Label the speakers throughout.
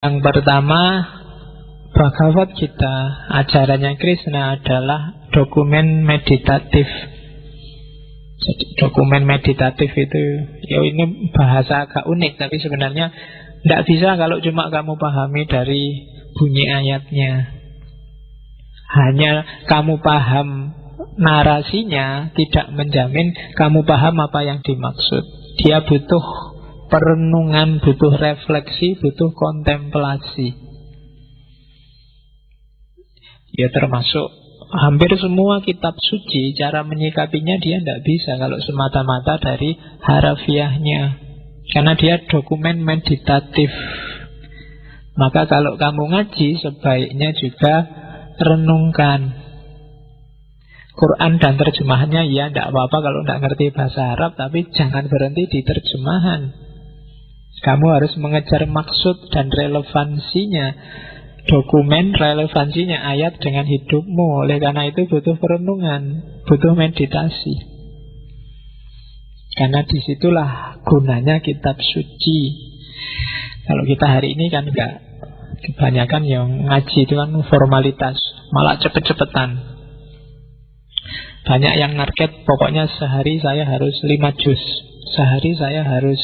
Speaker 1: Yang pertama, Bhagavad Gita, ajarannya Krishna adalah dokumen meditatif. Jadi dokumen meditatif itu, ya ini bahasa agak unik, tapi sebenarnya tidak bisa kalau cuma kamu pahami dari bunyi ayatnya. Hanya kamu paham narasinya tidak menjamin kamu paham apa yang dimaksud. Dia butuh perenungan, butuh refleksi, butuh kontemplasi. Ya termasuk hampir semua kitab suci, cara menyikapinya dia tidak bisa kalau semata-mata dari harafiahnya. Karena dia dokumen meditatif. Maka kalau kamu ngaji, sebaiknya juga renungkan Quran dan terjemahannya. Ya tidak apa-apa kalau tidak ngerti bahasa Arab, tapi jangan berhenti di terjemahan. Kamu harus mengejar maksud dan relevansinya dokumen, relevansinya ayat dengan hidupmu. Oleh karena itu butuh perenungan, butuh meditasi. Karena disitulah gunanya kitab suci. Kalau kita hari ini kan enggak, kebanyakan yang ngaji itu kan formalitas, malah cepet-cepetan. Banyak yang target, pokoknya sehari saya harus 5 juz, sehari saya harus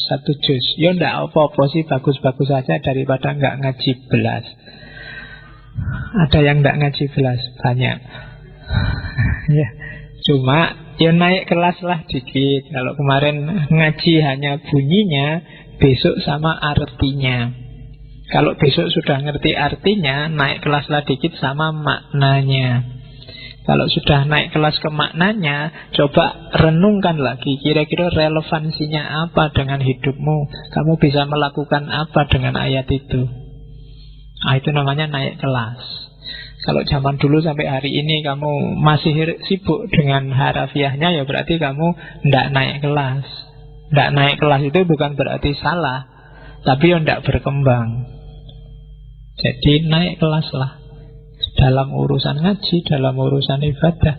Speaker 1: 1 juz. Ya enggak apa-apa sih, bagus-bagus saja daripada enggak ngaji belas. Ada yang enggak ngaji belas, banyak. Ya, cuma ya naik kelas lah dikit. Kalau kemarin ngaji hanya bunyinya, besok sama artinya. Kalau besok sudah ngerti artinya, naik kelas lah dikit sama maknanya. Kalau sudah naik kelas ke maknanya, coba renungkan lagi, kira-kira relevansinya apa dengan hidupmu. Kamu bisa melakukan apa dengan ayat itu. Nah, itu namanya naik kelas. Kalau zaman dulu sampai hari ini kamu masih sibuk dengan harafiahnya, ya berarti kamu tidak naik kelas. Tidak naik kelas itu bukan berarti salah, tapi ya tidak berkembang. Jadi naik kelas lah dalam urusan ngaji, dalam urusan ibadah.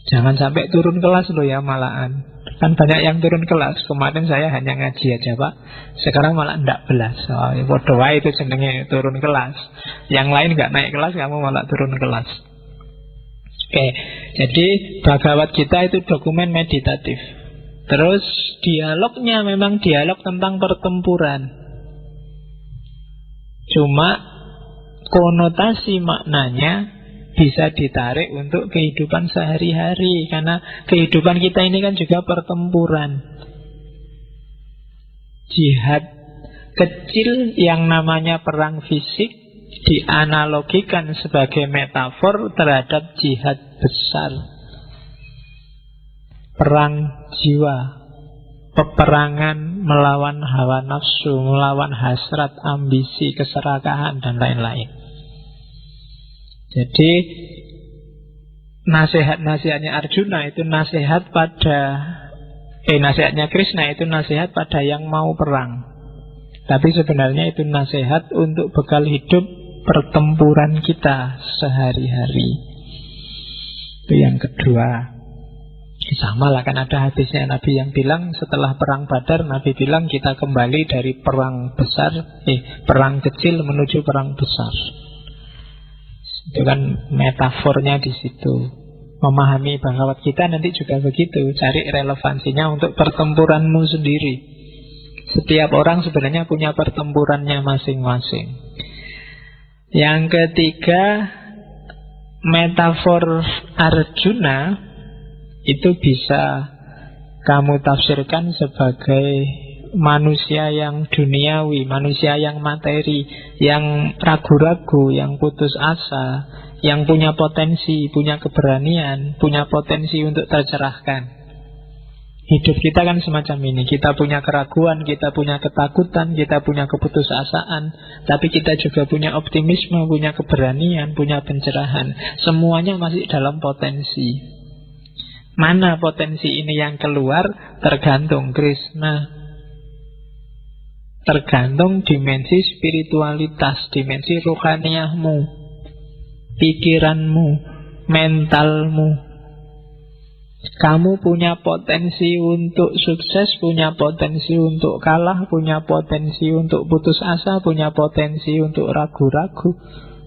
Speaker 1: Jangan sampai turun kelas loh ya malahan. Kan banyak yang turun kelas. Kemarin saya hanya ngaji aja Pak, sekarang malah ndak belas. Oh, ya bodoh wae itu jenenge turun kelas. Yang lain nggak naik kelas, kamu malah turun kelas. Oke, jadi Bhagavad Gita itu dokumen meditatif. Terus dialognya memang dialog tentang pertempuran. Cuma konotasi maknanya bisa ditarik untuk kehidupan sehari-hari. Karena kehidupan kita ini kan juga pertempuran. Jihad kecil yang namanya perang fisik dianalogikan sebagai metafor terhadap jihad besar, perang jiwa, peperangan melawan hawa nafsu, melawan hasrat, ambisi, keserakahan, dan lain-lain. Jadi nasihat-nasihatnya Arjuna itu nasihatnya Krishna itu nasihat pada yang mau perang. Tapi sebenarnya itu nasihat untuk bekal hidup pertempuran kita sehari-hari. Itu yang kedua. Sama lah, kan ada hadisnya Nabi yang bilang setelah perang Badar, Nabi bilang kita kembali dari perang kecil menuju perang besar. Itu kan metafornya di situ. Memahami Bhagavad Gita nanti juga begitu, cari relevansinya untuk pertempuranmu sendiri. Setiap orang sebenarnya punya pertempurannya masing-masing. Yang ketiga, metafor Arjuna itu bisa kamu tafsirkan sebagai manusia yang duniawi, manusia yang materi, yang ragu-ragu, yang putus asa, yang punya potensi, punya keberanian, punya potensi untuk tercerahkan. Hidup kita kan semacam ini. Kita punya keraguan, kita punya ketakutan, kita punya keputusasaan, tapi kita juga punya optimisme, punya keberanian, punya pencerahan. Semuanya masih dalam potensi. Mana potensi ini yang keluar tergantung Krishna. Tergantung dimensi spiritualitas, dimensi rohaniyahmu, pikiranmu, mentalmu. Kamu punya potensi untuk sukses, punya potensi untuk kalah, punya potensi untuk putus asa, punya potensi untuk ragu-ragu,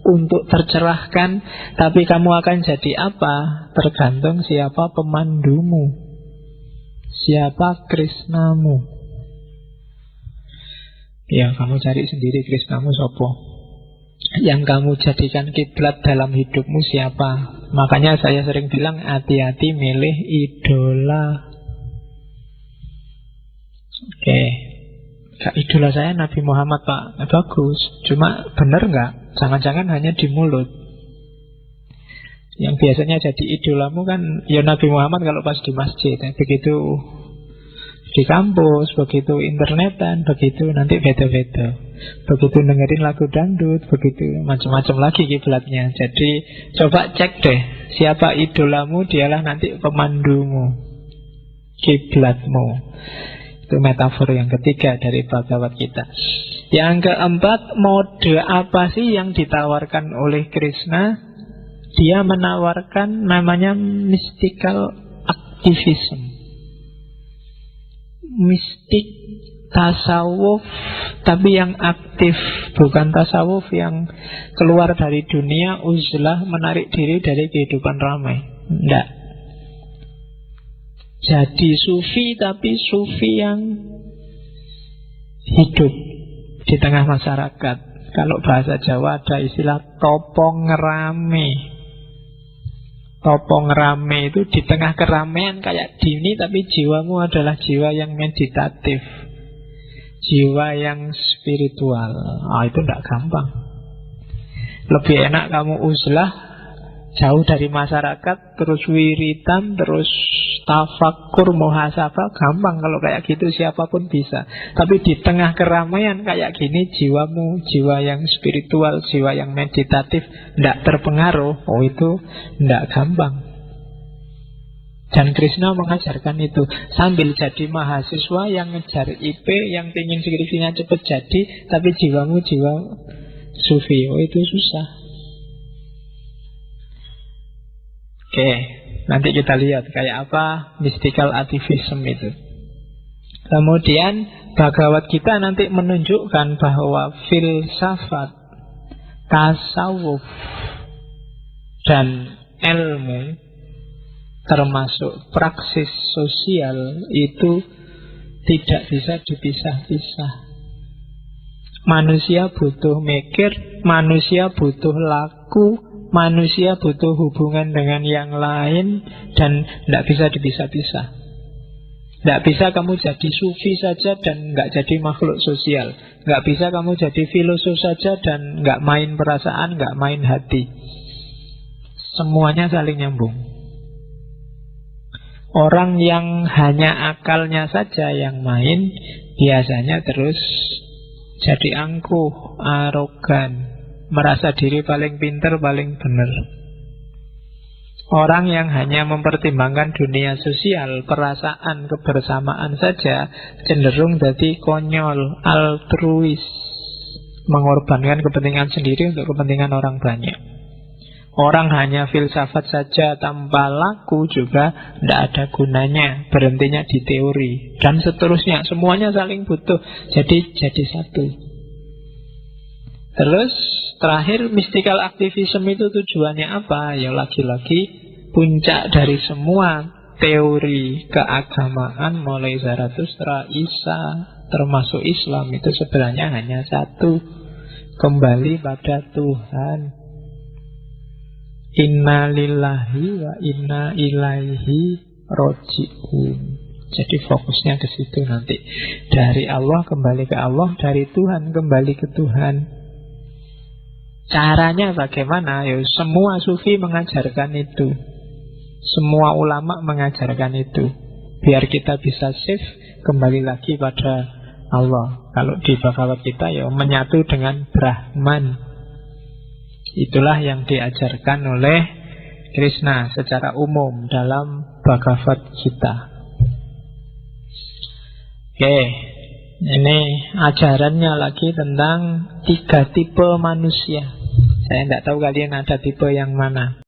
Speaker 1: untuk tercerahkan. Tapi kamu akan jadi apa? Tergantung siapa pemandumu, siapa Krishnamu. Ya, kamu cari sendiri Krishnamu sopo. Yang kamu jadikan kiblat dalam hidupmu siapa? Makanya saya sering bilang hati-hati milih idola. Oke. Idola saya Nabi Muhammad, Pak. Bagus. Cuma benar nggak? Jangan-jangan hanya di mulut. Yang biasanya jadi idolamu kan ya Nabi Muhammad kalau pas di masjid. Begitu di kampus, begitu internetan, begitu nanti beda-beda. Begitu dengerin lagu dangdut, begitu macam-macam lagi kiblatnya. Jadi coba cek deh, siapa idolamu, dialah nanti pemandumu, kiblatmu. Itu metafor yang ketiga dari Bhagavad Gita. Yang keempat, mode apa sih yang ditawarkan oleh Krishna? Dia menawarkan namanya mystical activism. Mistik tasawuf, tapi yang aktif, bukan tasawuf yang keluar dari dunia uzlah, menarik diri dari kehidupan ramai. Tidak. Jadi sufi, tapi sufi yang hidup di tengah masyarakat. Kalau bahasa Jawa ada istilah topong rame. Topong rame itu di tengah keramaian kayak gini, tapi jiwamu adalah jiwa yang meditatif, jiwa yang spiritual. Itu tidak gampang. Lebih enak kamu uzlah, jauh dari masyarakat, terus wiritan, terus tafakur, muhasabah. Gampang kalau kayak gitu, siapapun bisa. Tapi di tengah keramaian kayak gini, jiwamu, jiwa yang spiritual, jiwa yang meditatif, tidak terpengaruh. Itu tidak gampang. Dan Krishna mengajarkan itu. Sambil jadi mahasiswa yang ngejar IP, yang ingin skripsinya cepat jadi, tapi jiwamu jiwa sufi. Itu susah. Oke, nanti kita lihat kayak apa mystical activism itu. Kemudian Bhagavad Gita nanti menunjukkan bahwa filsafat, tasawuf, dan ilmu termasuk praksis sosial itu tidak bisa dipisah-pisah. Manusia butuh mikir, manusia butuh laku, manusia butuh hubungan dengan yang lain, dan tidak bisa dipisah-pisah. Tidak bisa kamu jadi sufi saja dan nggak jadi makhluk sosial. Nggak bisa kamu jadi filosof saja dan nggak main perasaan, nggak main hati. Semuanya saling nyambung. Orang yang hanya akalnya saja yang main, biasanya terus jadi angkuh, arogan, merasa diri paling pintar, paling benar. Orang yang hanya mempertimbangkan dunia sosial, perasaan, kebersamaan saja, cenderung jadi konyol, altruis, mengorbankan kepentingan sendiri untuk kepentingan orang banyak. Orang hanya filsafat saja tanpa laku juga tidak ada gunanya, berhentinya di teori, dan seterusnya. Semuanya saling butuh, jadi satu. Terus terakhir, mystical activism itu tujuannya apa? Ya lagi-lagi puncak dari semua teori keagamaan mulai Zarathustra, Isa, termasuk Islam itu sebenarnya hanya satu, kembali pada Tuhan. Inna lillahi wa inna ilaihi roji'un. Jadi fokusnya ke situ nanti. Dari Allah kembali ke Allah, dari Tuhan kembali ke Tuhan. Caranya bagaimana? Ya, semua sufi mengajarkan itu. Semua ulama mengajarkan itu. Biar kita bisa safe, kembali lagi pada Allah. Kalau di Bhagavad Gita ya menyatu dengan Brahman. Itulah yang diajarkan oleh Krishna secara umum dalam Bhagavad Gita. Oke, ini ajarannya lagi tentang 3 tipe manusia. Saya tidak tahu kalian ada tipe yang mana.